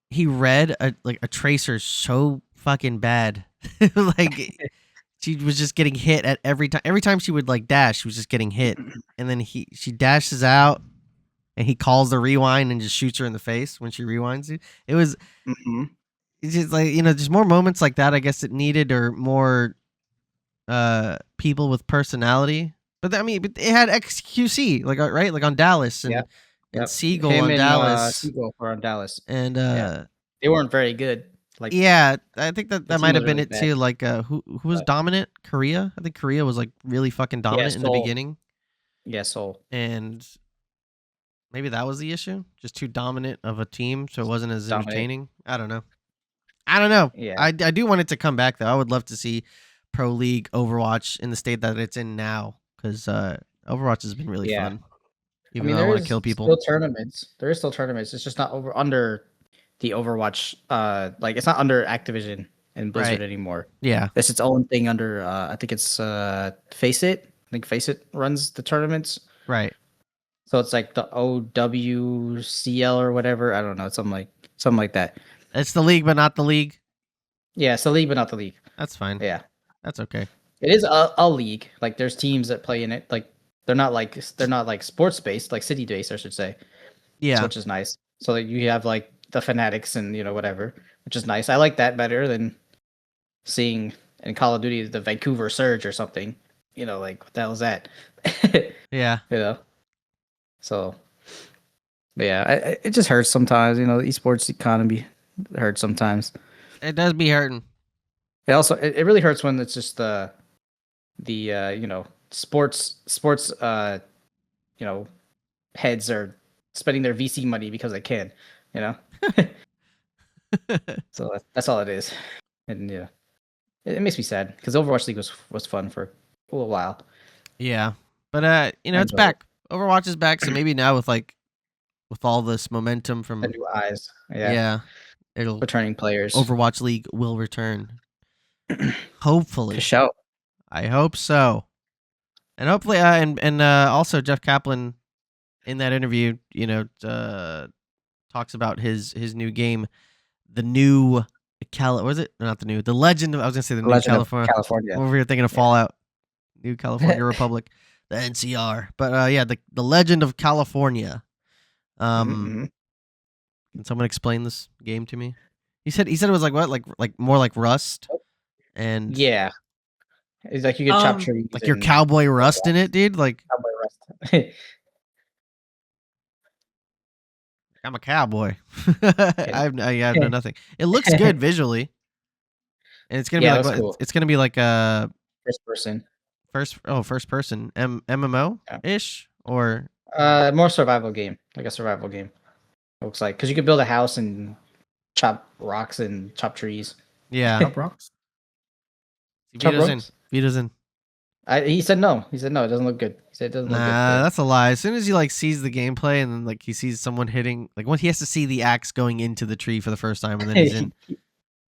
he read a tracer so fucking bad. Like she was just getting hit at every time she would like dash, she was just getting hit. And then she dashes out and he calls the rewind and just shoots her in the face when she rewinds it. It was it's just like, just more moments like that I guess it needed, or more people with personality. But but it had XQC, like right, like on Dallas and Seagull on Dallas. Seagull were on Dallas. And they weren't very good. Like I think that might have been really it too. Like who was dominant? Korea. I think Korea was like really fucking dominant in the beginning. Yeah, Seoul. And maybe that was the issue. Just too dominant of a team, so it wasn't as entertaining. I don't know. Yeah. I do want it to come back though. I would love to see Pro League Overwatch in the state that it's in now, because Overwatch has been really fun. Even though I want to kill people. Still tournaments. There is still tournaments. It's just not under the Overwatch. Like it's not under Activision and Blizzard anymore. Yeah, it's its own thing under. I think it's Face It. I think Face It runs the tournaments. Right. So it's like the OWCL or whatever. I don't know. It's something like that. It's the league, but not the league. Yeah, it's the league, but not the league. That's fine. Yeah, that's okay. It is a league. Like there's teams that play in it. Like they're not like sports based, like city based, I should say. Yeah, which is nice. So that you have like the Fanatics and whatever, which is nice. I like that better than seeing in Call of Duty the Vancouver Surge or something. Like what the hell is that? Yeah. So, yeah, it just hurts sometimes. The esports economy hurts sometimes. It does be hurting. It also it really hurts when it's just the sports heads are spending their VC money because they can, So that's all it is. And it makes me sad because Overwatch League was fun for a little while. Yeah, but it's back. Overwatch is back, so maybe now with all this momentum from the new eyes, it'll returning players. Overwatch League will return. Hopefully, shout. I hope so, and hopefully, and also Jeff Kaplan in that interview, talks about his new game, the new the Legend of, I was gonna say the new California. California. Over here thinking of Fallout. New California Republic, the NCR. But yeah, the Legend of California. Mhm. Can someone explain this game to me? He said it was like what, like more like Rust, and Yeah, it's like you could chop trees. like your and cowboy Rust in it, dude. Like cowboy Rust. I'm a cowboy. Yeah. I have no nothing. It looks good visually, and it's gonna be Yeah, like that's what? cool. It's gonna be like a First person. first person MMO ish or More survival game, like a survival game. Looks like because you could build a house and chop rocks and chop trees. yeah. Chop rocks. Chop Vito's in. rocks? Vito's in. He said no. He said no. It doesn't look good. He said it doesn't look Nah, good. that's a lie. As soon as he like sees the gameplay and then like he sees someone hitting, like once he has to see the axe going into the tree for the first time, and then he's in, and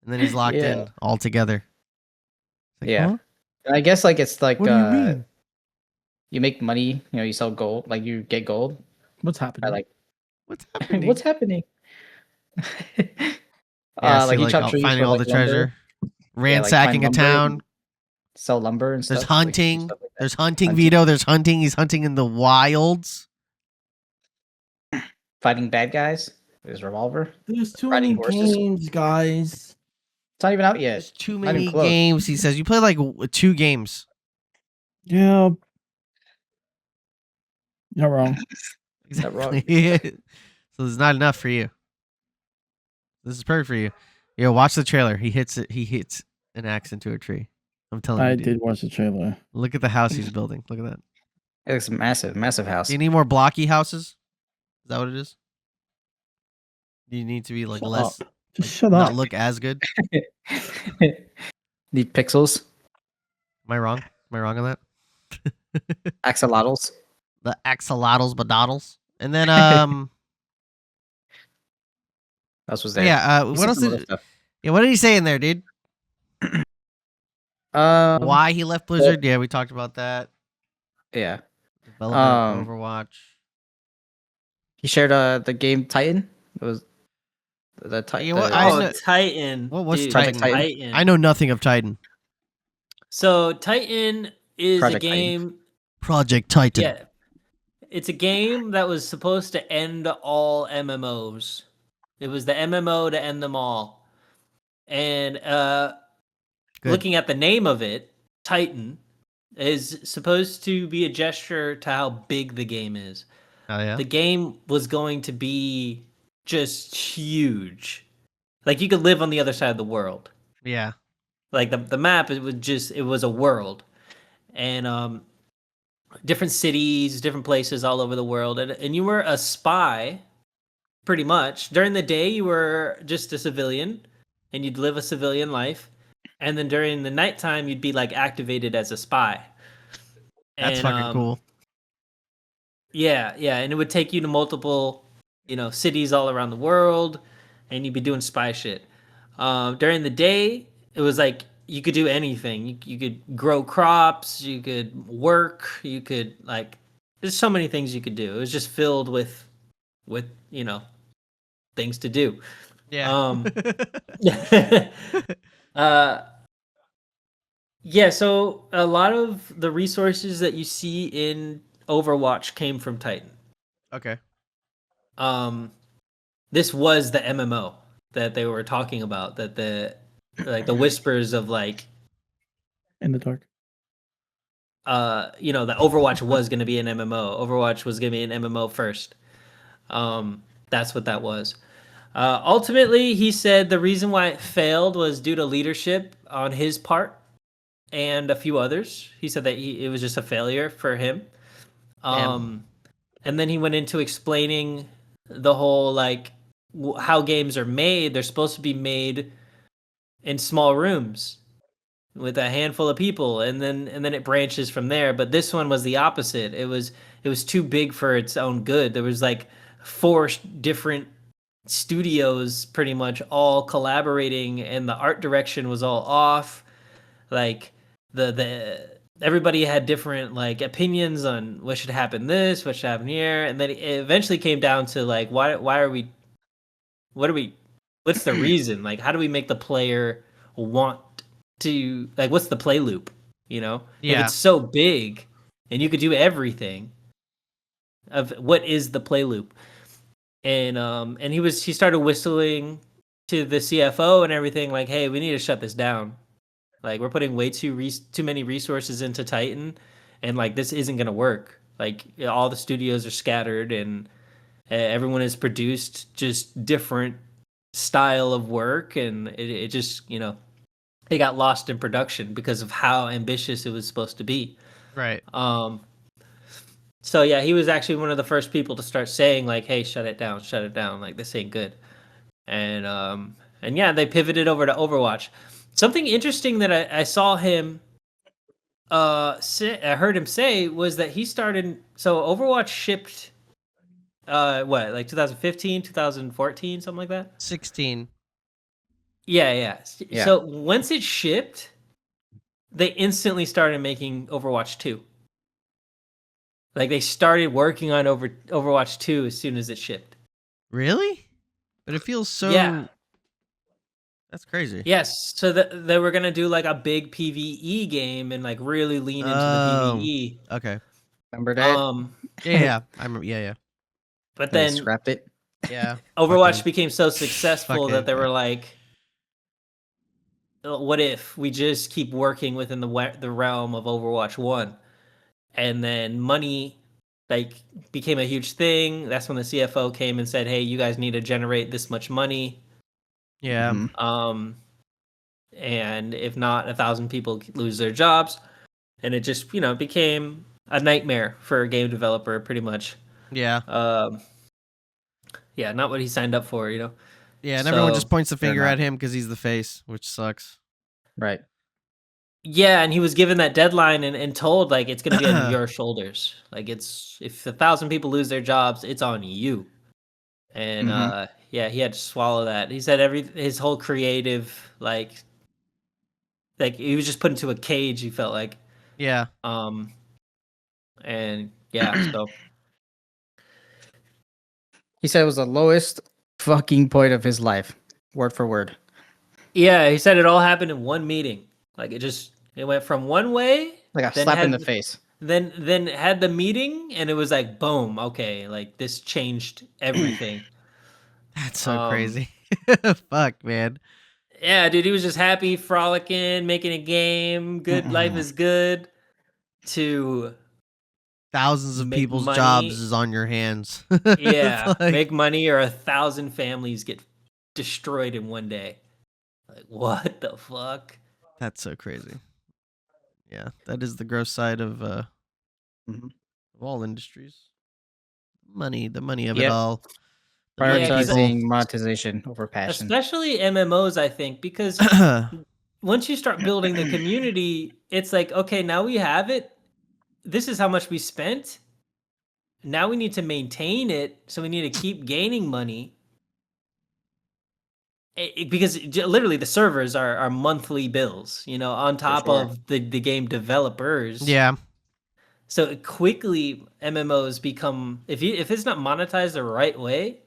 then he's locked Yeah. in all together. Like, Yeah. huh? And I guess like it's like What do you mean? you make money. You know, you sell gold. Like you get gold. What's I happening? like What's happening? what's happening. Yeah, Like you chop trees finding for, all like, the lumber. treasure, Yeah, like, ransacking find a lumber town. and sell lumber and stuff. There's like, do hunting. stuff like that. There's hunting, Hunting. Vito. There's hunting. He's hunting in the wilds. Fighting bad guys. There's revolver. There's too Riding many horses. games, guys. It's not even out yet. There's too Not even many close. games. He says you play like 2 games. Yeah. Not wrong. Not wrong. Exactly. So there's not enough for you. This is perfect for you. Yo, watch the trailer. He hits it. He hits an axe into a tree. I'm telling you. I Dude. did watch the trailer. Look at the house he's building. Look at that. It looks massive, massive house. Do you need more blocky houses? Is that what it is? Do you need to be like Shut less, Just shut not up. look as good? Need pixels, Am I wrong? Am I wrong on that? axolotls. The axolotls, badoddles, and then That's was there. yeah. He What said else some other did? stuff. Yeah, what did he say in there, dude? Why he left Blizzard? Yeah, we talked about that. Yeah. Development, Overwatch. He shared the game Titan. It was the Titan. Yeah, what- I Oh, know- Titan. What was dude, Titan? Titan? I know nothing of Titan. So Titan is Project a Titan. game. Project Titan. Yeah, it's a game that was supposed to end all MMOs. It was the MMO to end them all. And Good. looking at the name of it, Titan is supposed to be a gesture to how big the game is. Oh yeah. The game was going to be just huge. Like you could live on the other side of the world. Yeah. Like the map, it was a world. And different cities, different places all over the world. And you were a spy, pretty much. During the day, you were just a civilian, and you'd live a civilian life. And then during the nighttime, you'd be like activated as a spy. That's fucking cool. Yeah, and it would take you to multiple, cities all around the world, and you'd be doing spy shit. During the day, it was like you could do anything. You could grow crops, you could work, you could there's so many things you could do. It was just filled with things to do. Yeah. Yeah, so a lot of the resources that you see in Overwatch came from Titan. Okay. This was the MMO that they were talking about, that the whispers of In the dark. that Overwatch was going to be an MMO. Overwatch was going to be an MMO first. That's what that was. Ultimately, he said the reason why it failed was due to leadership on his part and a few others. He said that it was just a failure for him. And then he went into explaining the whole how games are made. They're supposed to be made in small rooms with a handful of people, and then it branches from there. But this one was the opposite. It was too big for its own good. There was 4 different studios pretty much all collaborating, and the art direction was all off. The everybody had different opinions on what should happen what should happen here, and then it eventually came down to what's the reason? How do we make the player want to what's the play loop? You know, if Yeah. it's so big and you could do everything, of what is the play loop? And he started whistling to the CFO and everything, like, hey, we need to shut this down. Like, we're putting way too many resources into Titan, and like this isn't gonna work. Like, all the studios are scattered, and everyone has produced just different style of work, and it just, you know, it got lost in production because of how ambitious it was supposed to be. Right. So yeah, he was actually one of the first people to start saying like, "Hey, shut it down. Like, this ain't good." And yeah, they pivoted over to Overwatch. Something interesting that I saw him I heard him say was that he started. So Overwatch shipped what, like 2015, 2014, something like that. 16. Yeah. Yeah. So once it shipped, they instantly started making Overwatch 2. Like, they started working on Overwatch 2 as soon as it shipped. Really? But it feels so. Yeah. That's crazy. Yes. So they were gonna do like a big PvE game and like really lean into the PvE. Okay. Remember that? Yeah. I remember. Yeah. But They then scrapped it. Yeah. Overwatch Fucking became so successful that fucking- they were like, what if we just keep working within the realm of Overwatch 1? And then money like became a huge thing. That's when the CFO came and said, "Hey, you guys need to generate this much money. Yeah. Mhm. And if not, 1,000 people lose their jobs." And it just, you know, became a nightmare for a game developer, pretty much. Yeah. Yeah, not what he signed up for, you know. Yeah. And everyone So- just points the Fair finger enough. at him because he's the face, which sucks. Right. Yeah, and he was given that deadline and told like it's gonna be on your shoulders. Like, it's, if 1,000 people lose their jobs, it's on you. And yeah, he had to swallow that. He said his whole creative like he was just put into a cage, he felt like. Yeah. And yeah, so He said it was the lowest fucking point of his life, word for word. yeah, he said it all happened in one meeting. Like, it went from one way, Like a then slap in had- the face. then had the meeting, and it was like boom, okay, like this changed everything. That's so crazy. Fuck, man. Yeah, dude, he was just happy, frolicking, making a game, good, life is good. To Thousands of make people's money. jobs is on your hands. yeah, It's like- make money, or 1,000 families get destroyed in one day. Like, what the fuck? That's so crazy. Yeah, that is the gross side of Mhm. all industries. The money of it Yep. all. The money Prioritizing monetization over passion. Especially MMOs, I think, because people. once you start building the community, it's like, okay, now we have it. This is how much we spent. Now we need to maintain it, so we need to keep gaining money. Because literally the servers are monthly bills, you know, on top sure. of the game developers. Yeah. So quickly MMOs become, if it's not monetized the right way,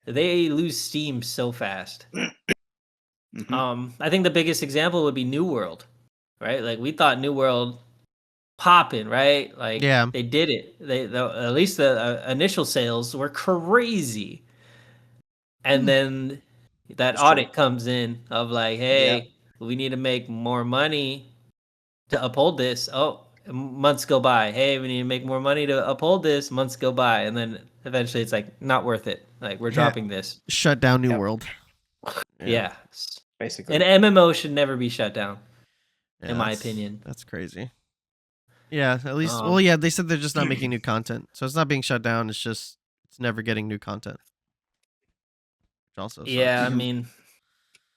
they lose steam so fast. I think the biggest example would be New World, right? Like, we thought New World popping, right? Like, Yeah. they did it. At least the initial sales were crazy. And then that audit comes in of like, hey, we need to make more money to uphold this. Oh, months go by. Hey, we need to make more money to uphold this. Months go by. And then eventually it's like, not worth it. Like, we're dropping this. Shut down New World. Yeah. Basically. An MMO should never be shut down, Yeah, in my that's- opinion. That's crazy. Yeah, at least. Um, Well, yeah, they said they're just not making new content, so it's not being shut down. It's just it's never getting new content. Which also sucks. Yeah, I mean,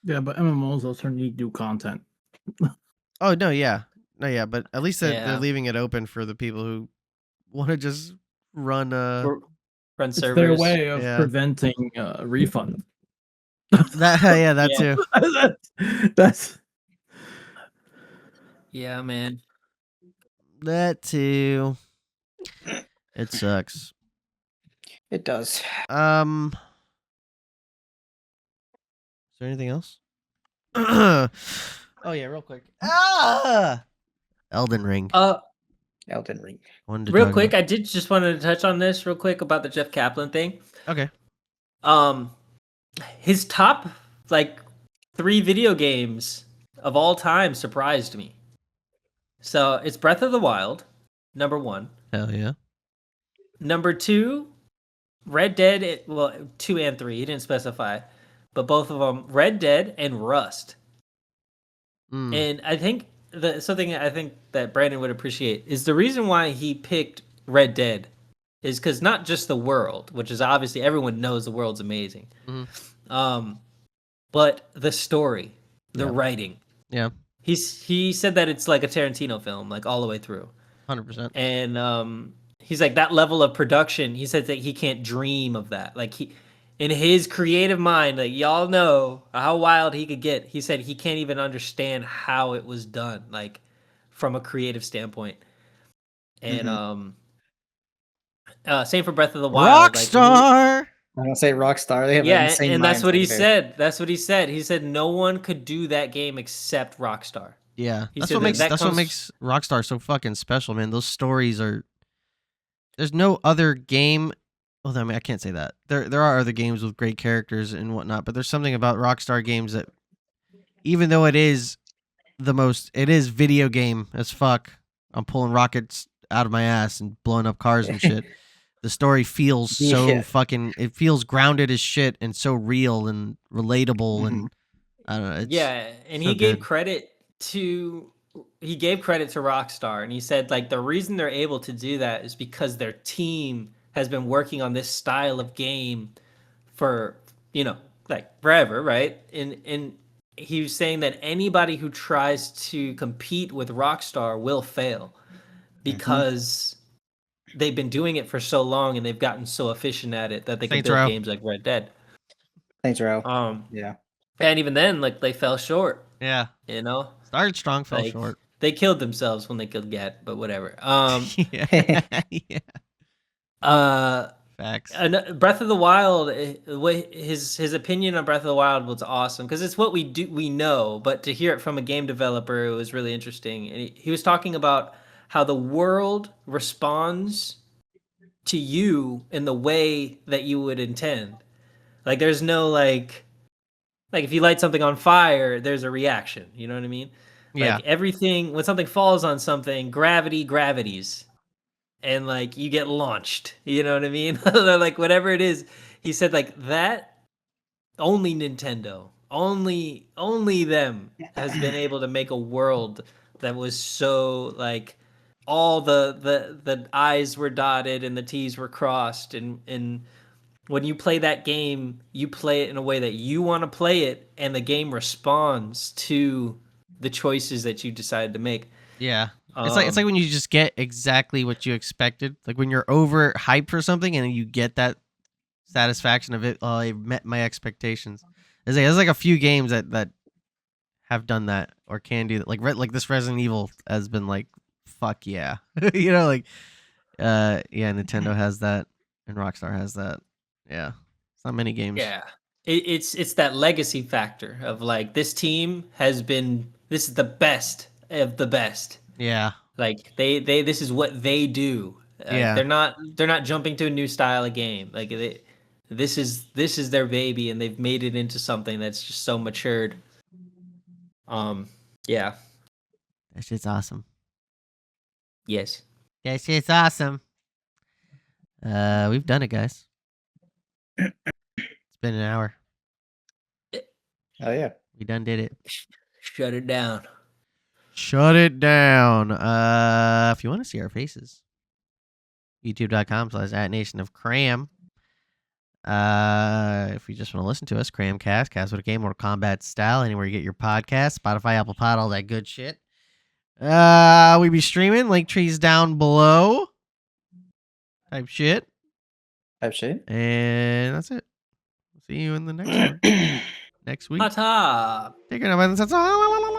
Yeah, but MMOs also need new content. Oh no, yeah, but at least they're Yeah. leaving it open for the people who want to just run. run It's servers. their way of Yeah. preventing refund. That yeah, that Yeah. too. That's Yeah, man. That too. It sucks. It does. Is there anything else? Oh yeah, real quick. Oh Elden Ring. Elden Ring. Real quick, I did just wanted to touch on this real quick about the Jeff Kaplan thing. Okay. His top like 3 video games of all time surprised me. So it's Breath of the Wild, number 1. Hell yeah. Number 2, Red Dead. Well, 2 and 3. He didn't specify, but both of them, Red Dead and Rust. And I think something I think that Brandon would appreciate is the reason why he picked Red Dead is because not just the world, which is obviously everyone knows the world's amazing, but the story, the writing. Yeah. He said that it's like a Tarantino film, like all the way through. 100%. And he's like, that level of production, he said that he can't dream of that. Like in his creative mind, like y'all know how wild he could get. He said he can't even understand how it was done, like from a creative standpoint. And same for Breath of the Wild. Rockstar. I'm gonna say Rockstar. They have Yeah, an insane and that's what he mindset there. said. That's what he said. He said no one could do that game except Rockstar. Yeah, He that's said what makes that what comes- makes Rockstar so fucking special, man. Those stories are. There's no other game. Well, I mean, I can't say that. There are other games with great characters and whatnot, but there's something about Rockstar games that, even though it is video game as fuck. I'm pulling rockets out of my ass and blowing up cars and shit. The story feels so fucking. It feels grounded as shit and so real and relatable and I don't know. It's and so he gave good. credit to Rockstar, and he said like the reason they're able to do that is because their team has been working on this style of game for like forever, right? And he was saying that anybody who tries to compete with Rockstar will fail because they've been doing it for so long and they've gotten so efficient at it that they can Saints build Row. games like Red Dead. Thanks, Ro. Yeah. And even then, like they fell short. Yeah. Started strong, fell Like, short. They killed themselves when they killed Gat, but whatever. Yeah. Facts. Breath of the Wild, his opinion on Breath of the Wild was awesome because it's what we know, but to hear it from a game developer, it was really interesting. And he was talking about how the world responds to you in the way that you would intend. Like there's no like if you light something on fire, there's a reaction. You know what I mean? Like everything, when something falls on something, gravities. And like you get launched. You know what I mean? Like whatever it is. He said like that only Nintendo, only them has been able to make a world that was so like all the I's were dotted and the T's were crossed and when you play that game, you play it in a way that you want to play it, and the game responds to the choices that you decided to make. Yeah. It's like when you just get exactly what you expected. Like when you're over hyped for something and you get that satisfaction of it. Oh, it met my expectations. There's like a few games that have done that or can do that. Like this Resident Evil has been like, fuck yeah. Nintendo has that and Rockstar has that. Yeah. It's not many games. Yeah. It's that legacy factor of like this is the best of the best. Yeah. Like they this is what they do. They're not jumping to a new style of game. Like this is their baby and they've made it into something that's just so matured. Yeah. That shit's awesome. Yes. That shit's awesome. We've done it, guys. It's been an hour. Oh yeah. We done did it. Shut it down. Shut it down. If you want to see our faces, youtube.com/@nationofcram. If you just want to listen to us, Cram Cast with a game, Mortal Kombat style, anywhere you get your podcast, Spotify, Apple Pod, all that good shit. We be streaming, link trees down below. Type shit. And that's it. See you in the next one. Next week. Ta-ta. Take care now, man. That's all.